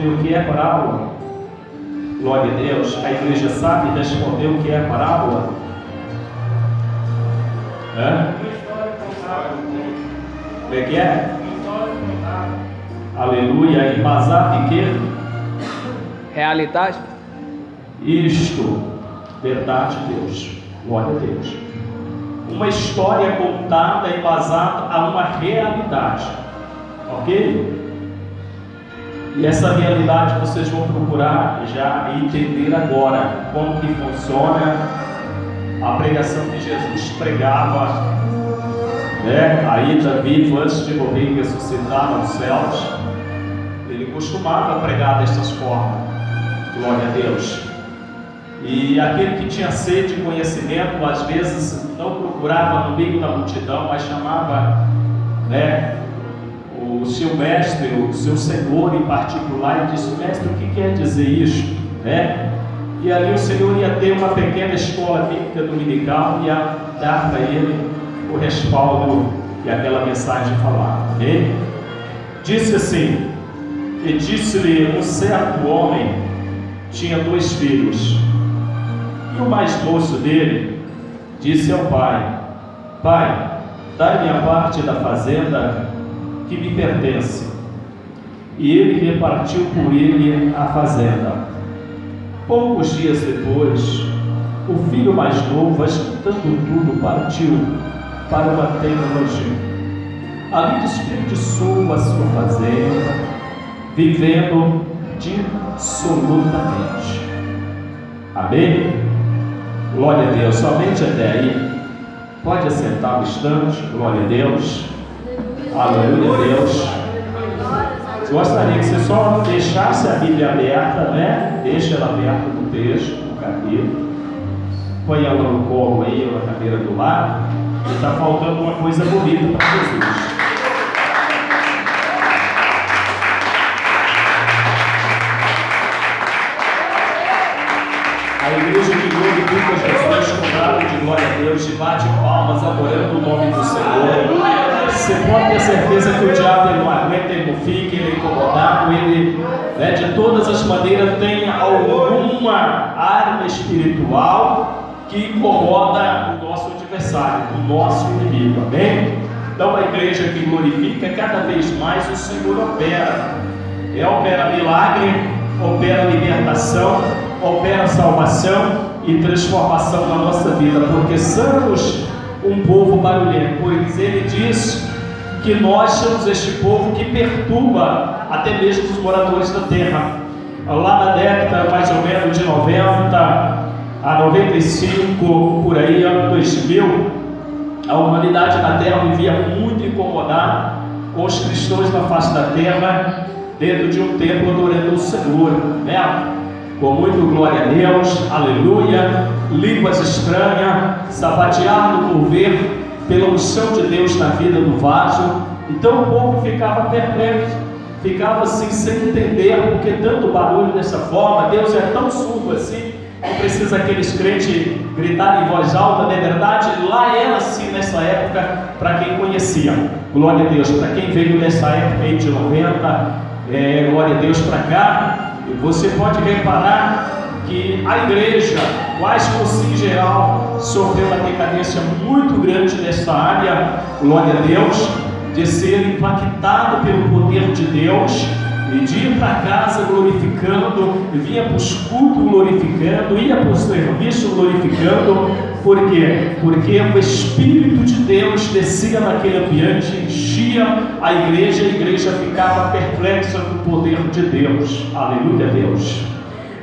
responder o que é parábola? Glória a Deus. A igreja sabe responder o que é parábola? O que é? Aleluia. Embasado em quê? Realidade. Isto, verdade de Deus. Glória a Deus. Uma história contada embasada a uma realidade. Ok? E essa realidade vocês vão procurar já entender agora como que funciona a pregação que Jesus pregava, né? Ainda vivo, antes de morrer e ressuscitar aos céus, ele costumava pregar destas formas. Glória a Deus. E aquele que tinha sede de conhecimento, às vezes não procurava no meio da multidão, mas chamava, né, o seu mestre, o seu senhor em particular, e disse: mestre, o que quer dizer isso? Né? E ali o Senhor ia ter uma pequena escola bíblica dominical e ia dar para ele o respaldo e aquela mensagem falada. Amém? Disse assim: e disse-lhe um certo homem, tinha 2 filhos, e o mais moço dele disse ao pai: pai, dai-me a parte da fazenda que me pertence. E ele repartiu por ele a fazenda. Poucos dias depois, o filho mais novo, escutando tudo, partiu para uma terra longínqua. Ali desperdiçou a sua fazenda, vivendo dissolutamente. Amém? Glória a Deus. Somente até aí. Pode assentar um instante. Glória a Deus. Aleluia a Deus. Gostaria que você só deixasse a Bíblia aberta, né? Deixa ela aberta no texto, no capítulo. Põe ela no colo aí, ou na cadeira do lado. E está faltando uma coisa bonita para Jesus. A igreja que glorifica Jesus com brado de glória a Deus, de bate palmas, adorando o nome do Senhor. Você pode ter certeza que o diabo ele não aguenta, ele não fica, ele é incomodado, ele, né, de todas as maneiras tem alguma arma espiritual que incomoda o nosso adversário, o nosso inimigo, amém? Então a igreja que glorifica, cada vez mais o Senhor opera. Opera milagre, opera libertação, opera salvação e transformação na nossa vida, porque somos um povo barulhento, pois ele diz que nós somos este povo que perturba até mesmo os moradores da terra. Lá na década mais ou menos de 90 a 95, por aí, ano 2000, a humanidade na terra vivia muito incomodada com os cristãos na face da terra, dentro de um templo adorando o Senhor, né? Com muito glória a Deus, aleluia, línguas estranhas, sapatear no mover pela unção de Deus na vida do vaso. Então o povo ficava perplexo, ficava assim sem entender porque tanto barulho dessa forma. Deus é tão surdo assim, não precisa aqueles crentes gritarem em voz alta, não é verdade? Lá era assim nessa época, para quem conhecia, glória a Deus, para quem veio nessa época aí de 90, glória a Deus para cá. Você pode reparar que a igreja, quase por em geral, sofreu uma decadência muito grande nessa área, glória a Deus, de ser impactado pelo poder de Deus, e de ir para casa glorificando, vinha para os cultos glorificando, ia para o serviço glorificando. Por quê? Porque o Espírito de Deus descia naquele ambiente, enchia a igreja ficava perplexa com o poder de Deus. Aleluia a Deus.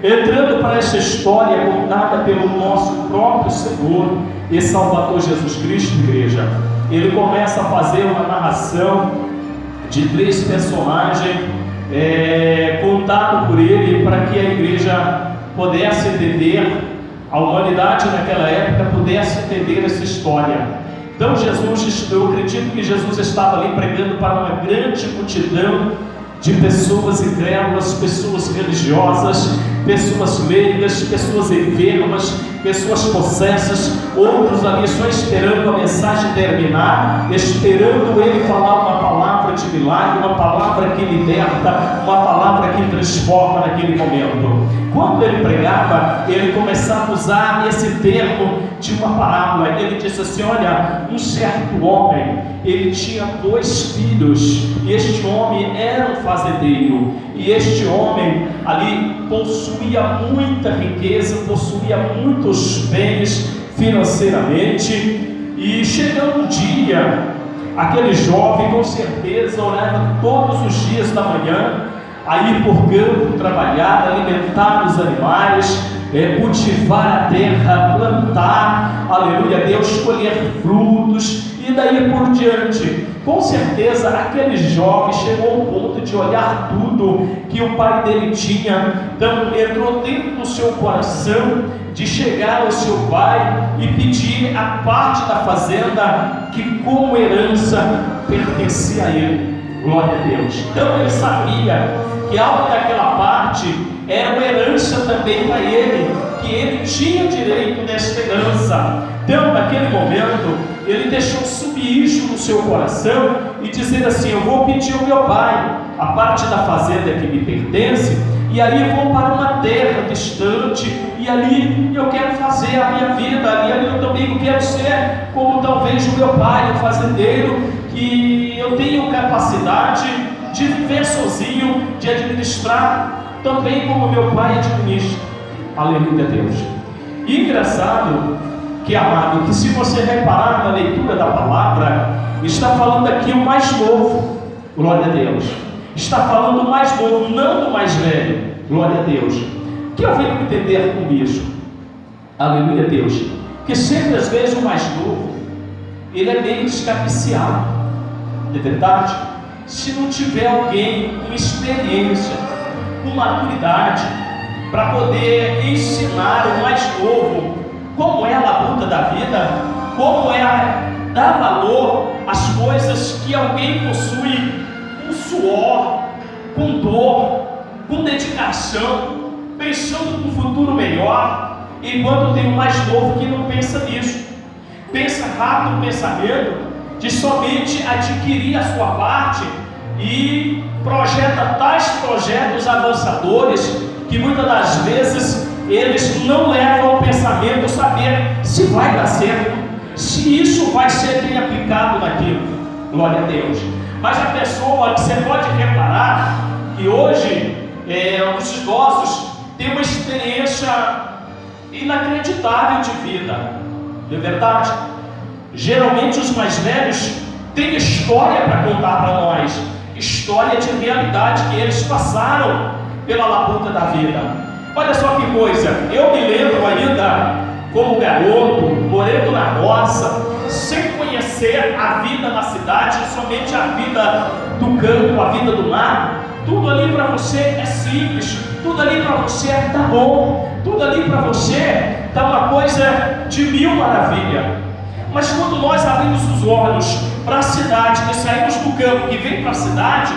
Entrando para essa história contada pelo nosso próprio Senhor e Salvador Jesus Cristo, igreja, ele começa a fazer uma narração de 3 personagens contado por ele, para que a igreja pudesse entender, a humanidade naquela época pudesse entender essa história. Então Jesus, eu acredito que Jesus estava ali pregando para uma grande multidão de pessoas incrédulas, pessoas religiosas, pessoas leigas, pessoas enfermas, pessoas possessas, outros ali só esperando a mensagem terminar, esperando ele falar uma palavra de milagre, uma palavra que liberta, uma palavra que transforma naquele momento. Quando ele pregava, ele começava a usar esse termo de uma parábola. Ele disse assim: olha, um certo homem, ele tinha 2 filhos, e este homem era um fazendeiro, e este homem ali possuía muita riqueza, possuía muitos bens financeiramente, e chegando um dia, aquele jovem com certeza orava todos os dias da manhã, a ir por campo trabalhar, alimentar os animais, cultivar a terra, plantar, aleluia, Deus, colher frutos, e daí por diante. Com certeza aquele jovem chegou ao ponto de olhar tudo que o pai dele tinha, então entrou dentro do seu coração de chegar ao seu pai e pedir a parte da fazenda que como herança pertencia a ele. Glória a Deus. Então ele sabia que algo daquela parte era uma herança também para ele, que ele tinha direito desta herança. Então naquele momento ele deixou subir isso no seu coração e dizer assim: eu vou pedir ao meu pai a parte da fazenda que me pertence, e aí vou para uma terra distante, e ali eu quero fazer a minha vida, ali eu também quero ser como talvez o meu pai, o fazendeiro, que eu tenho capacidade de viver sozinho, de administrar também como meu pai administra. Aleluia a Deus. E engraçado que, amado, que se você reparar na leitura da palavra, está falando aqui o mais novo, glória a Deus. Está falando do mais novo, não do mais velho, glória a Deus. O que eu venho entender com isso? Aleluia a Deus. Que sempre às vezes o mais novo, ele é meio escapiciado, é verdade? Se não tiver alguém com experiência, com maturidade, para poder ensinar o mais novo como é a labuta da vida, como é dar valor às coisas que alguém possui com suor, com dor, com dedicação, pensando no futuro melhor, enquanto tem o mais novo que não pensa nisso, pensa rápido no pensamento de somente adquirir a sua parte e projeta tais projetos avançadores que muitas das vezes eles não levam ao pensamento a saber se vai dar certo, se isso vai ser bem aplicado naquilo. Glória a Deus. Mas a pessoa, você pode reparar que hoje os idosos têm uma experiência inacreditável de vida, não é verdade? Geralmente os mais velhos têm história para contar para nós, história de realidade que eles passaram pela labuta da vida. Olha só que coisa, eu me lembro ainda como garoto, morando na roça, sem conhecer a vida na cidade, somente a vida do campo, a vida do mar. Tudo ali para você é simples, tudo ali para você está bom, tudo ali para você está uma coisa de mil maravilhas. Mas quando nós abrimos os olhos para a cidade, que saímos do campo, que vem para a cidade,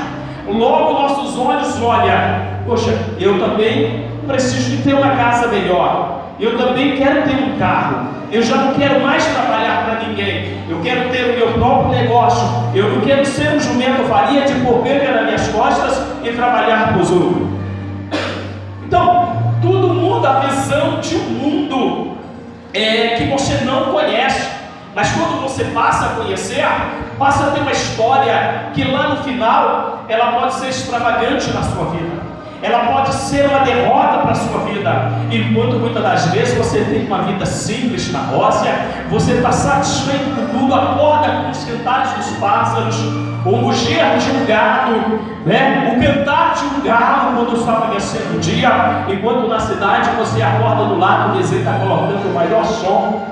logo nossos olhos olham: poxa, eu também preciso de ter uma casa melhor, eu também quero ter um carro, eu já não quero mais trabalhar para ninguém, eu quero ter o meu próprio negócio, eu não quero ser um jumento varia de porcanga nas minhas costas e trabalhar para os outros. Então, tudo muda a visão de um mundo que você não conhece. Mas quando você passa a conhecer, passa a ter uma história que lá no final, ela pode ser extravagante na sua vida, ela pode ser uma derrota para a sua vida. Enquanto muitas das vezes você tem uma vida simples na roça, você está satisfeito com tudo, acorda com os cantares dos pássaros, o mugir de um gado, o cantar de um galo quando está amanhecendo o dia, enquanto na cidade você acorda do lado, o vizinho está colocando o maior som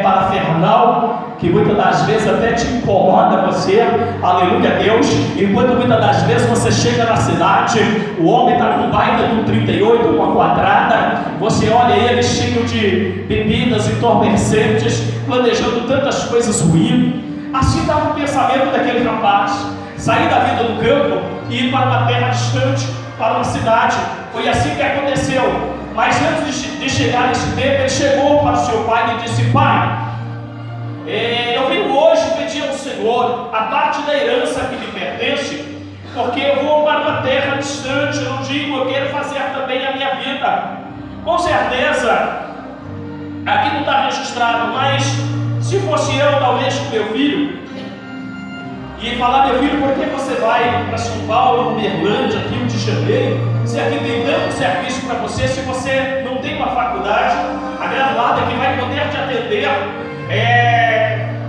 parafernal, que muitas das vezes até te incomoda você, aleluia a Deus. Enquanto muitas das vezes você chega na cidade, o homem está com baita de um 38, uma quadrada, você olha ele cheio de bebidas entorpecentes, planejando tantas coisas ruins. Assim estava o pensamento daquele rapaz. Sair da vida do campo, e ir para uma terra distante, para uma cidade. Foi assim que aconteceu. Mas antes de chegar nesse tempo, ele chegou para o seu pai e disse: pai, eu venho hoje pedir ao Senhor a parte da herança que me pertence, porque eu vou para uma terra distante. Eu não digo, eu quero fazer também a minha vida. Com certeza, aqui não está registrado, mas se fosse eu, talvez com meu filho, e falar: meu filho, por que você vai para São Paulo, Uberlândia, Rio de Janeiro, se aqui tem tanto serviço para você, se você não tem uma faculdade, a graduada que vai poder te atender,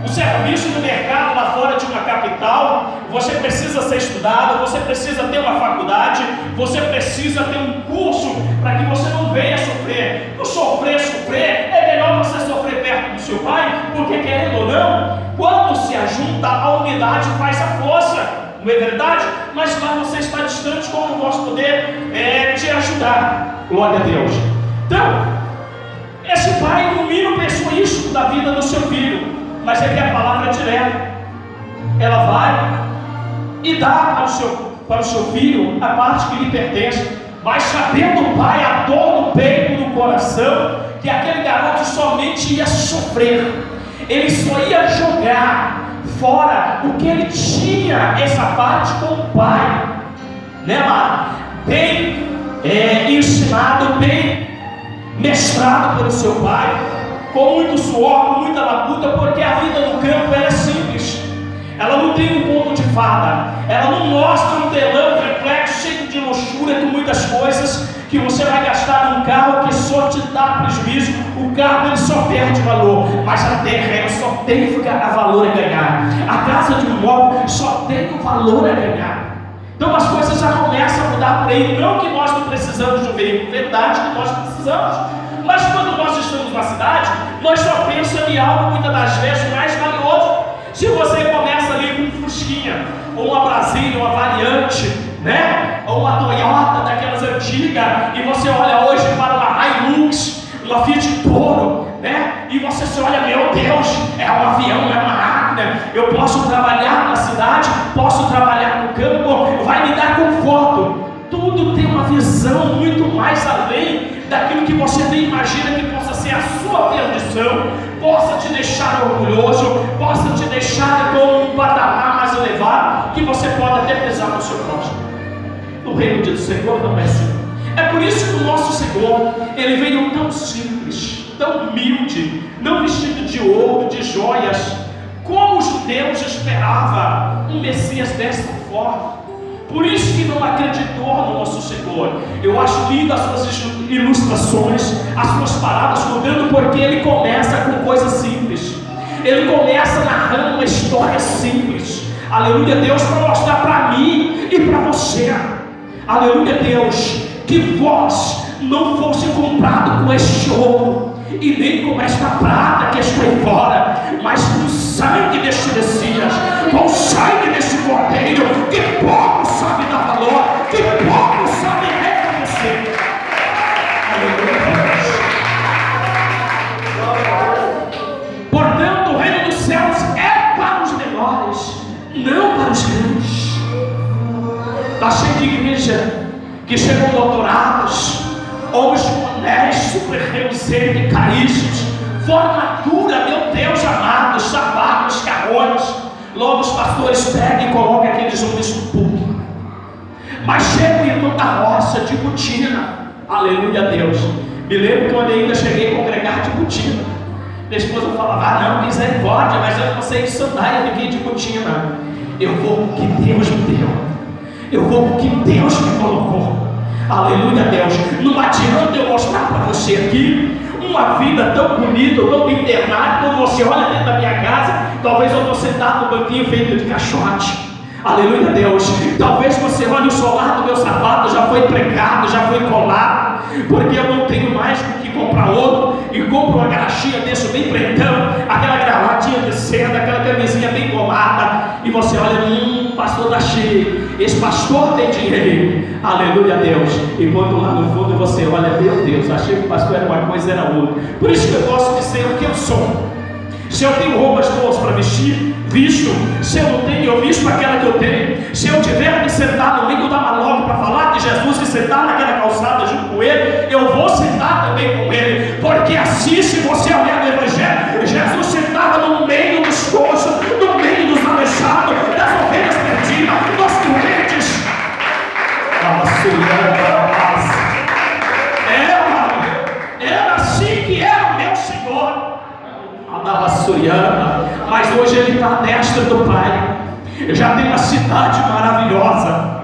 o serviço no mercado lá fora de uma capital, você precisa ser estudado, você precisa ter uma faculdade, você precisa ter um curso para que você não venha sofrer. Não sofrer, é melhor você sofrer perto do seu pai, porque querendo ou não, quando se ajunta, a unidade faz a força, não é verdade? Mas lá você está distante, como eu posso poder te ajudar? Glória a Deus. Então, esse pai no mínimo pensou isso da vida do seu filho, mas é que a palavra é direta. Ela vai e dá para o seu filho a parte que lhe pertence, mas sabendo o pai a dor no peito, no coração, que aquele garoto somente ia sofrer, ele só ia jogar fora o que ele tinha, essa parte com o pai, né, mano? Bem ensinado, bem mestrado pelo seu pai, com muito suor, com muita labuta, porque a vida no campo ela é simples, ela não tem um conto de fada, ela não mostra um telão reflexo cheio de luxúria, com muitas coisas que você vai gastar num carro que só te dá prejuízo. O carro ele só perde valor, mas a terra ela só tem a valor a ganhar. A casa de um imóvel só tem o valor a ganhar. Então as coisas já começam a mudar por aí. Não que nós não precisamos de um veículo, verdade que nós precisamos, mas quando nós estamos na cidade, nós só pensamos em algo muitas das vezes mais valioso. Se você começa ali com um Fusquinha, ou uma Brasília, uma Variante, né? Ou uma Toyota daquelas antigas, e você olha hoje para uma Hilux, uma Fiat Toro, né? E você se olha: meu Deus, é um avião, é uma máquina, eu posso trabalhar na cidade, posso trabalhar no campo, vai me dar conforto. Tudo tem uma visão muito mais além daquilo que você nem imagina que possa ser a sua perdição, possa te deixar orgulhoso, possa te deixar com um patamar mais elevado, que você pode até pesar no seu próximo. No reino do Senhor não é assim. É por isso que o nosso Senhor, ele veio tão simples, tão humilde, não vestido de ouro, de joias, como os judeus esperavam um Messias dessa forma. Por isso que não acreditou no nosso Senhor. Eu acho lindo as suas ilustrações, as suas palavras contando, porque ele começa com coisas simples. Ele começa narrando uma história simples. Aleluia, Deus, para mostrar para mim e para você. Aleluia, Deus, que vós não fosse comprado com este ouro e nem com esta prata que está aí fora, mas com o sangue deste Messias, com o sangue deste Cordeiro, que pouco sabe dar valor, que pouco sabe reconhecer. Portanto, o reino dos céus é para os menores, não para os grandes. Está cheio de igreja que chegam doutorados, homens honestos, super caríssimos, formatura, meu Deus amado, chavados, carrões. Logo os pastores pegam e colocam aqueles homens no púlpito. Mas chega o irmão da roça de botina, aleluia a Deus. Me lembro quando eu ainda cheguei a congregar de botina. Minha esposa falava: ah não, misericórdia, mas eu não sei de sandália, eu fiquei de botina. Eu vou com o que Deus me deu, eu vou com o que Deus me colocou. Aleluia, Deus. Não adianta eu mostrar para você aqui uma vida tão bonita, tão bem internada. Quando você olha dentro da minha casa, talvez eu estou sentado no banquinho feito de caixote. Aleluia, Deus. Talvez você olhe o solar do meu sapato, já foi pregado, já foi colado, porque eu não tenho mais do que comprar outro, e compro uma graxinha desse bem pretão, aquela gravatinha de seda, aquela camisinha bem gomada, e você olha: pastor está cheio, esse pastor tem dinheiro. Aleluia, Deus. Enquanto lá no fundo você olha: meu Deus, achei que o pastor era uma coisa, era outra. Por isso que eu gosto de ser o que eu sou. Se eu tenho roupas boas para vestir, visto. Se eu não tenho, eu visto aquela que eu tenho. Se eu tiver que sentar no meio da manobra para falar de Jesus e sentar naquela calçada junto com ele, eu vou sentar também com ele. Porque assim, se você olhar no Evangelho, Jesus sentava no meio dos coxos, no meio dos aleijados, das ovelhas perdidas, dos doentes. Era assim que era o meu Senhor. Mas hoje ele está à destra do Pai. Já tem uma cidade maravilhosa.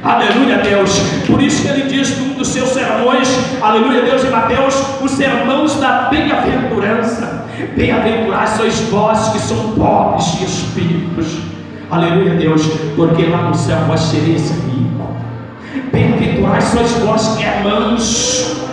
Aleluia, Deus. Por isso que ele diz num dos seus sermões, aleluia, Deus, em Mateus, os sermões da bem-aventurança. Bem-aventurados sois vós que são pobres de espíritos. Aleluia, Deus, porque lá no céu vós sereis ricos. Bem-aventurados sois vós que é manso.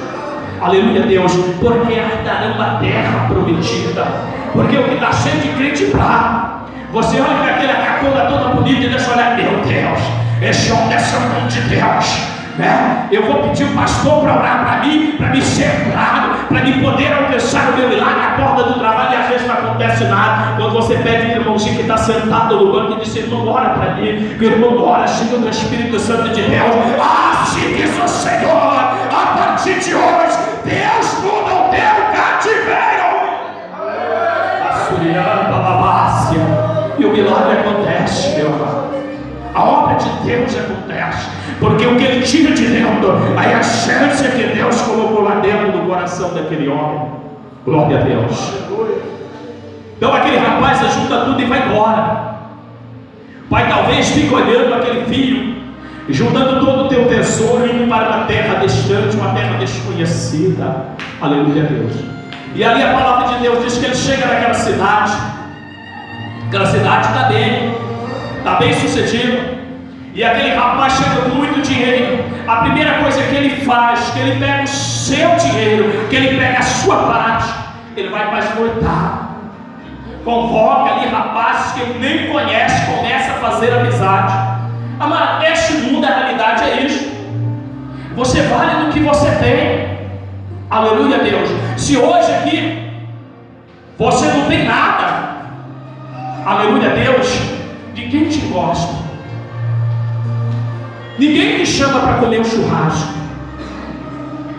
Aleluia, Deus, porque herdarão a terra prometida. Porque o que está cheio de crente bravo, você olha para aquela cacona toda bonita e deixa olhar, meu Deus, esse homem é mão de Deus, né? Eu vou pedir o pastor para orar para mim ser curado, para mim poder alcançar o meu milagre na porta do trabalho, e às vezes não acontece nada. Quando você pede o irmãozinho que está sentado no banco e diz, irmão, ora para mim, que o irmão ora, cheio do Espírito Santo de Deus. Assim diz o Senhor, a partir de hoje, Deus muda o teu cativeiro. E o milagre acontece, meu amado. A obra de Deus acontece, porque o que ele tira de dentro, aí a chance que Deus colocou lá dentro do coração daquele homem. Glória a Deus. Então aquele rapaz ajunta tudo e vai embora. O pai talvez fique olhando aquele filho, juntando todo o teu tesouro, indo para uma terra distante, uma terra desconhecida. Aleluia, Deus. E ali a palavra de Deus diz que ele chega naquela cidade. Aquela cidade está bem sucedido. E aquele rapaz chega com muito dinheiro. A primeira coisa que ele faz, que ele pega o seu dinheiro, que ele pega a sua parte, ele vai para esgotar. Convoca ali rapazes que ele nem conhece, começa a fazer amizade. Mas este mundo, a realidade é isso. Você vale no que você tem. Aleluia, Deus. Se hoje aqui você não tem nada, aleluia, Deus, ninguém te gosta, ninguém te chama para comer um churrasco,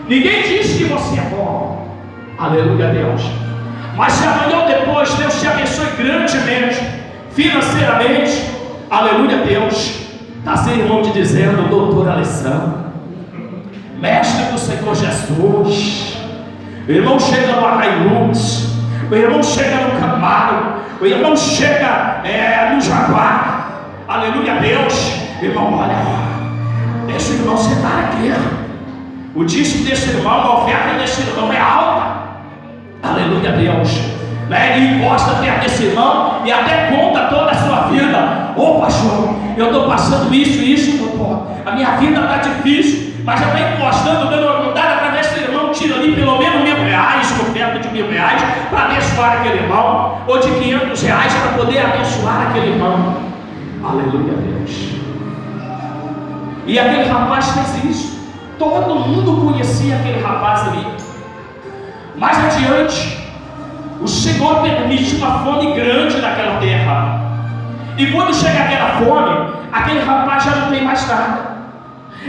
ninguém diz que você é bom, aleluia, Deus. Mas se amanhã ou depois Deus te abençoe grandemente, financeiramente, aleluia, Deus, está seu irmão te dizendo, doutor Alessandro, mestre do Senhor Jesus, o irmão chega no Hilux, o irmão chega no Camaro, o irmão chega no Jaguar, aleluia, Deus. Irmão, olha, deixa o irmão sentar aqui. O dízimo desse irmão, a oferta desse irmão é alta, aleluia, Deus. Ele encosta perto desse irmão e até conta toda a sua vida. Ô pastor, eu estou passando isso, doutor, a minha vida está difícil, mas já está encostando, dando uma mudada para ver se o irmão tira ali pelo menos R$1.000, oferta de R$1.000, para abençoar aquele irmão, ou de R$500 para poder abençoar aquele irmão. Aleluia, Deus. E aquele rapaz fez isso. Todo mundo conhecia aquele rapaz ali. Mais adiante, o Senhor permite uma fome grande naquela terra. E quando chega aquela fome, aquele rapaz já não tem mais nada.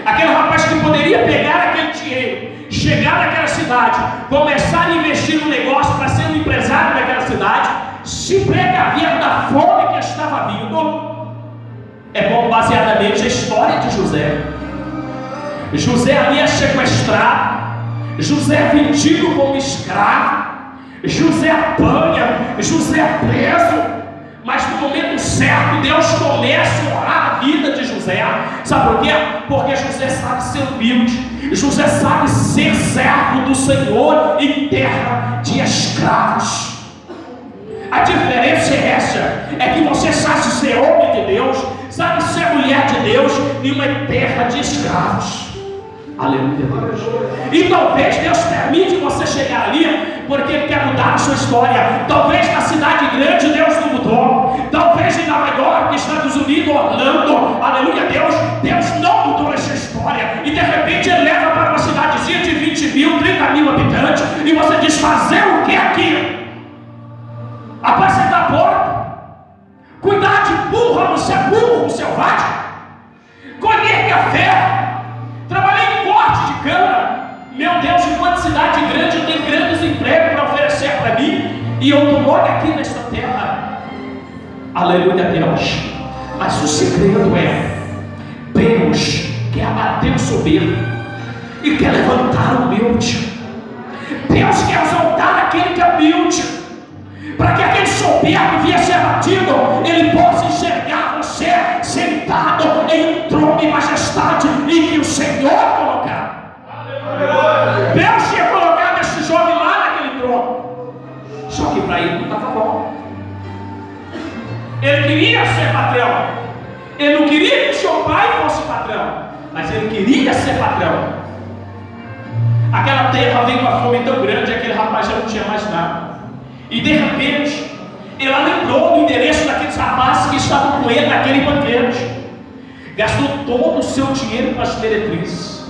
Aquele rapaz que poderia pegar aquele dinheiro, chegar naquela cidade, começar a investir no negócio para ser um empresário daquela cidade, se precaver da fome que estava vindo. É bom baseadamente a história de José. José ali é sequestrado, José é vendido como escravo, José apanha, José é preso. Mas no momento certo, Deus começa a honrar a vida de José. Sabe por quê? Porque José sabe ser humilde, José sabe ser servo do Senhor em terra de escravos. A diferença é essa, é que você sabe ser homem de Deus, sabe ser mulher de Deus em uma terra de escravos. Aleluia, Deus. E talvez Deus permite você chegar ali, porque Ele quer mudar a sua história. Talvez na cidade grande Deus não mudou. Talvez em Nova York, Estados Unidos, Orlando, aleluia, Deus não mudou essa história. E de repente Ele leva para uma cidadezinha de 20 mil, 30 mil habitantes. E você diz, fazer o que aqui? apacentar porco, cuidar de burro selvagem, colher café, trabalhei em corte de cana. Meu Deus, em quanta cidade grande eu tenho grandes empregos para oferecer para mim, e eu estou logo aqui nesta terra. Aleluia, Deus. Mas o segredo é: Deus quer abater o soberbo e quer levantar o humilde. Deus quer exaltar aquele que é humilde, para que aquele soberbo vier ser abatido, ele possa enxergar você sentado em um trono de majestade em que o Senhor colocar. Deus tinha colocado esse jovem lá naquele trono, só que para ele não estava bom. Ele queria ser patrão, ele não queria que o seu pai fosse patrão, mas ele queria ser patrão. Aquela terra veio uma fome tão grande, aquele rapaz já não tinha mais nada. E de repente, ele lembrou do endereço daqueles rapazes que estavam com ele naquele banquete. Gastou todo o seu dinheiro com as meretrizes.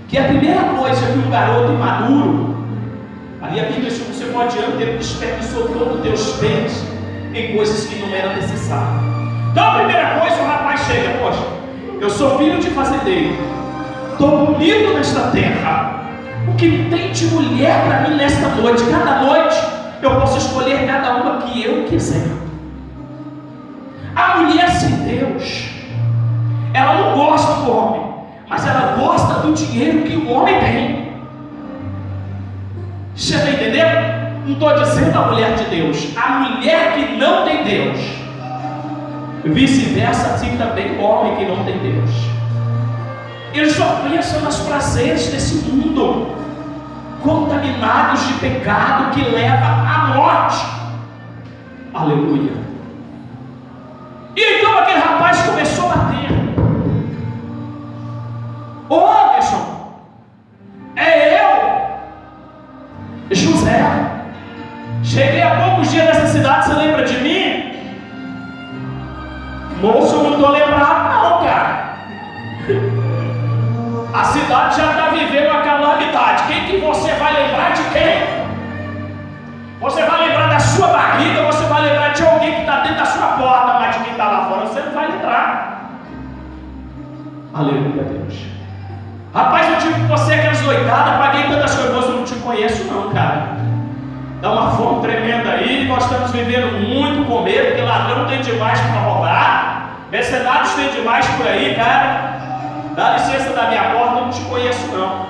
Que a primeira coisa que um garoto imaduro, ali a Bíblia, se você for adiante, ele desperdiçou todos os teus bens em coisas que não eram necessárias. Então a primeira coisa, o rapaz chega: poxa, eu sou filho de fazendeiro, estou bonito nesta terra, o que tem de mulher para mim nesta noite? Cada noite eu posso escolher cada uma que eu quiser. A mulher sem Deus, ela não gosta do homem, mas ela gosta do dinheiro que o homem tem. Você está entendendo? Não estou dizendo a mulher de Deus, a mulher que não tem Deus. Vice-versa, assim também o homem que não tem Deus. Eles só pensam nos prazeres desse mundo, contaminados de pecado que leva à morte. Aleluia. E então aquele rapaz começou a bater: ô Anderson, é eu, José. Cheguei há poucos dias nessa cidade, você lembra de mim? Moço, eu não estou lembrado não, cara. A cidade já está vivendo a calamidade. Quem que você vai lembrar de quem? Você vai lembrar da sua barriga, você vai lembrar de alguém que está dentro da sua porta, mas de quem está lá fora você não vai lembrar. Aleluia, Deus. Rapaz, eu tive com você aquelas noitadas, paguei tantas coisas, eu não te conheço não, cara. Dá uma fome tremenda aí, nós estamos vivendo muito com medo, porque ladrão tem demais para roubar, mercenários tem demais por aí, cara. Dá licença da minha porta, eu não te conheço não.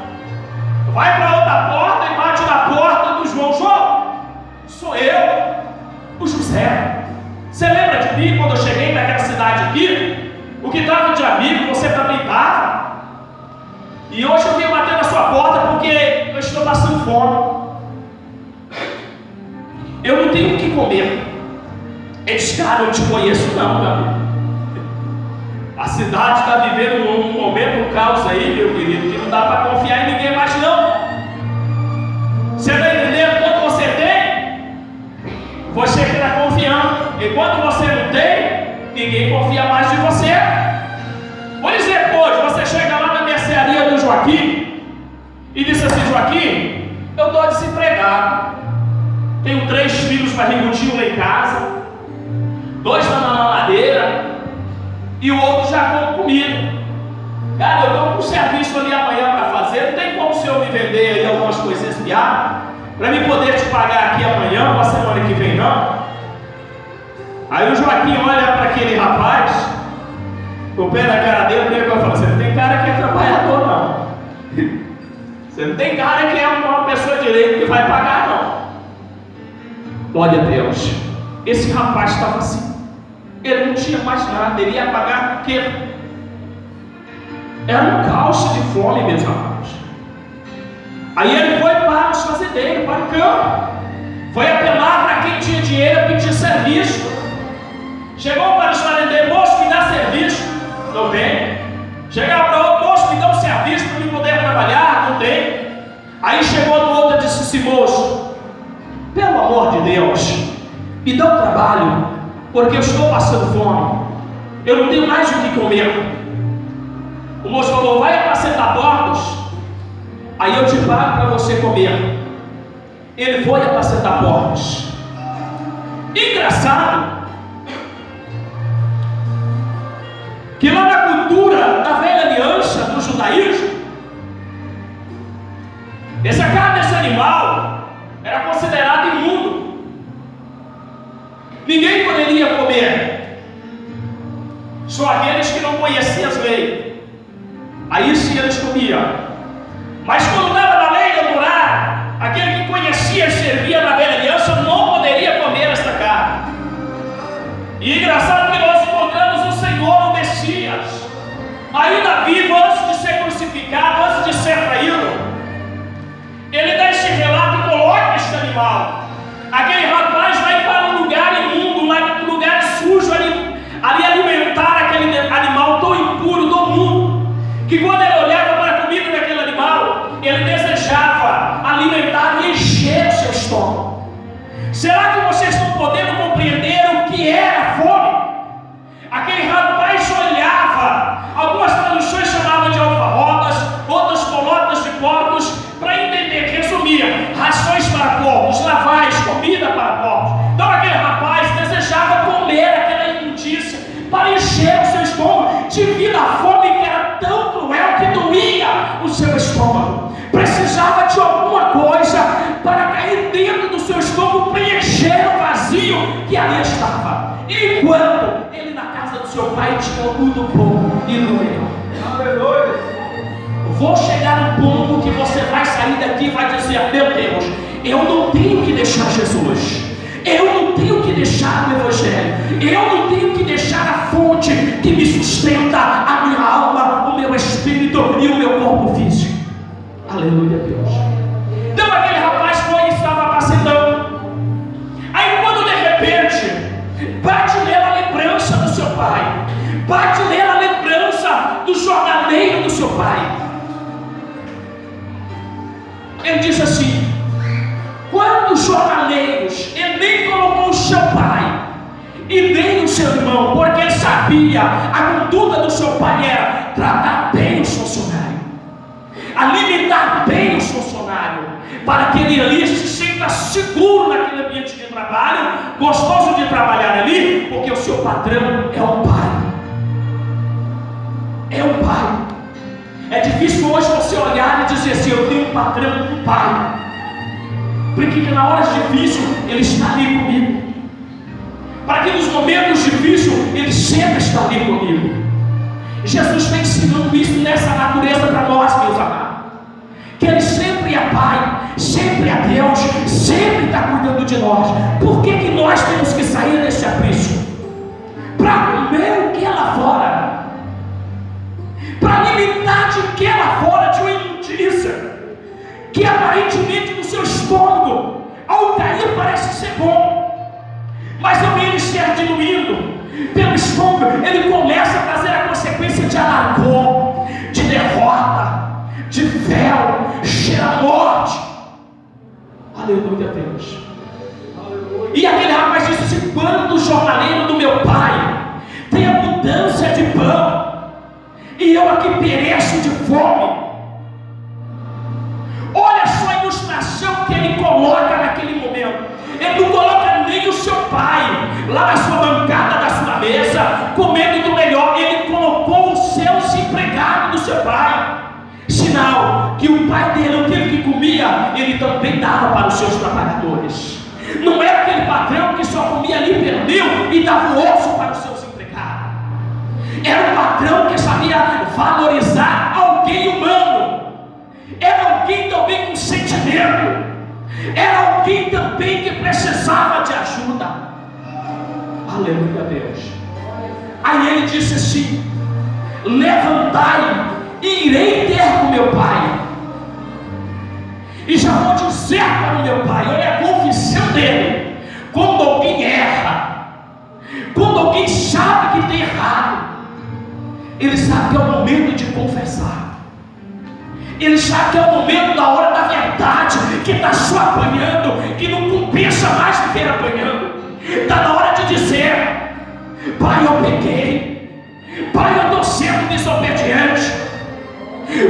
Vai para outra porta e bate na porta do João. João, sou eu, o José. Você lembra de mim quando eu cheguei naquela cidade aqui? O que estava de amigo, você também estava. E hoje eu vim bater na sua porta porque eu estou passando fome. Eu não tenho o que comer. Eles, cara, eu não te conheço não, meu amigo. A cidade está vivendo um momento, um caos aí, meu querido, que não dá para confiar em ninguém mais não. Você está entendendo? Quando você tem, você está confiando. Enquanto você não tem, ninguém confia mais em você. Por exemplo, hoje você chega lá na mercearia do Joaquim e diz assim: Joaquim, eu estou desempregado, tenho 3 filhos barrigudinhos lá em casa, 2 estão na mamadeira e o outro já come comida. Cara, eu estou com um serviço ali amanhã para fazer, não tem como o senhor me vender aí algumas coisinhas piadas para me poder te pagar aqui amanhã ou a semana que vem, não? Aí o Joaquim olha para aquele rapaz, o pé na cara dele, e fala: você não tem cara que é trabalhador não. Você não tem cara que é uma pessoa direita que vai pagar não. Glória a Deus. Esse rapaz estava assim, ele não tinha mais nada, ele ia pagar o quê? Era um caos de fome, meus amados. Aí ele foi para os fazendeiros, para o campo, foi apelar para quem tinha dinheiro a pedir serviço. Chegou para os fazendeiros: moço, me dá serviço. Não tem. Chegava para outro: moço, me dá um serviço para me poder trabalhar. Não tem. Aí chegou no outro e disse assim: moço, pelo amor de Deus, me dá um trabalho, porque eu estou passando fome, eu não tenho mais o que comer. O moço falou: vai apacentar porcos, aí eu te pago para você comer. Ele foi apacentar porcos. Engraçado que lá na cultura da velha aliança do judaísmo, essa carne desse animal era considerada imundo. Ninguém poderia comer, só aqueles que não conheciam as leis. Aí sim eles comiam. Mas quando estava na lei da Torá, aquele que conhecia e servia na velha aliança não poderia comer esta carne. E engraçado que nós encontramos o Senhor, o Messias, ainda vivo antes de ser crucificado, antes de ser traído. Ele dá esse relato e coloca este animal. Aquele rapaz vai para um lugar imundo, um lugar sujo, ali alimentar aquele animal tão impuro do mundo, que quando ele olhava para a comida daquele animal, ele desejava alimentar e encher o seu estômago. Será que vocês estão podendo compreender o que era fome? Aquele rapaz olhava, algumas traduções chamavam de alfarrobas, outras colotas de porcos, para entender, resumia, rações para porcos, lavais, comida para porcos. Então aquele rapaz desejava comer aquela imundícia para encher o seu estômago, devido à fome que era tão cruel que doía o seu estômago. Precisava de alguma coisa para cair dentro do seu estômago, preencher o vazio que ali estava. Enquanto ele na casa do seu pai tinha tudo bom e no melhor. Aleluia! Vou chegar no ponto que você vai sair daqui e vai dizer: meu Deus, eu não tenho que deixar Jesus, eu não tenho que deixar o Evangelho, eu não tenho que deixar a fonte que me sustenta a minha alma, o meu espírito e o meu corpo físico. Aleluia, Deus. Então aquele rapaz foi e estava apacentando. Aí quando de repente bate nele a lembrança do seu pai, bate nele a lembrança do jornaleiro do seu pai. Ele diz assim: quantos jornaleiros, ele nem colocou o seu pai e nem o seu irmão, porque ele sabia, a conduta do seu pai era tratar bem os funcionários, alimentar bem os funcionários, para que ele ali se sinta seguro naquele ambiente de trabalho, gostoso de trabalhar ali, porque o seu patrão é um pai. É um pai. É difícil hoje você olhar e dizer assim: eu tenho um patrão, um pai, porque na hora difícil ele está ali comigo, para que nos momentos difíceis ele sempre está ali comigo. Jesus vem ensinando isso nessa natureza para nós, meus amados, que ele sempre é pai, sempre é Deus, sempre está cuidando de nós. Por que nós temos que sair desse aprisco? Para comer o que é lá fora, para alimentar de que é lá fora, de uma imundícia que aparentemente no seu estômago, ao cair, parece ser bom, mas ao ele ser diluído pelo estômago, ele começa a trazer a consequência de amargor, de derrota, de fel, cheira a morte. Aleluia, Deus. E aquele rapaz disse assim: quando o jornaleiro do meu pai tem abundância de pão, e eu aqui pereço de fome. Olha só a ilustração que ele coloca naquele momento. Ele não coloca nem o seu pai lá na sua bancada da sua mesa, comendo do melhor. Ele colocou os seus empregados do seu pai. Sinal que o pai dele, aquele que comia, ele também dava para os seus trabalhadores. Não era aquele patrão que só comia ali, perdeu e dava o osso para os seus empregados. Era um patrão que sabia valorizar alguém humano. Era alguém também com sentimento. Era alguém também que precisava de ajuda. Aleluia, Deus. Aí ele disse assim: levantai e irei ter com meu pai, e já vou dizer para o meu pai. Olha a confissão dele. Quando alguém erra, quando alguém sabe que tem errado, ele sabe que é o momento de confessar. Ele sabe que é o momento da hora da verdade, que está só apanhando, que não compensa mais viver apanhando. Está na hora de dizer: pai, eu pequei, pai, eu estou sendo desobediente,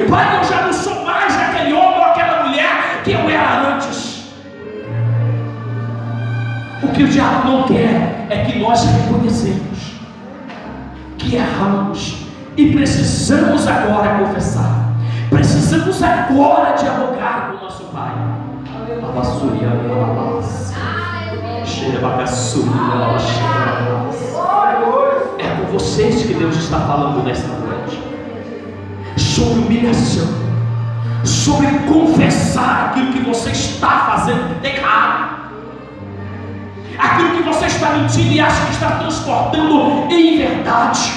pai, eu já não sou mais aquele homem ou aquela mulher que eu era antes. O que o diabo não quer é que nós reconhecemos que erramos e precisamos agora confessar. Precisamos agora dialogar com o nosso Pai. É com vocês que Deus está falando nesta noite. Sobre humilhação, sobre confessar aquilo que você está fazendo de errado, aquilo que você está mentindo e acha que está transportando em verdade,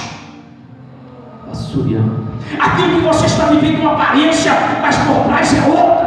aquilo que você está vivendo uma aparência, mas por trás é outra.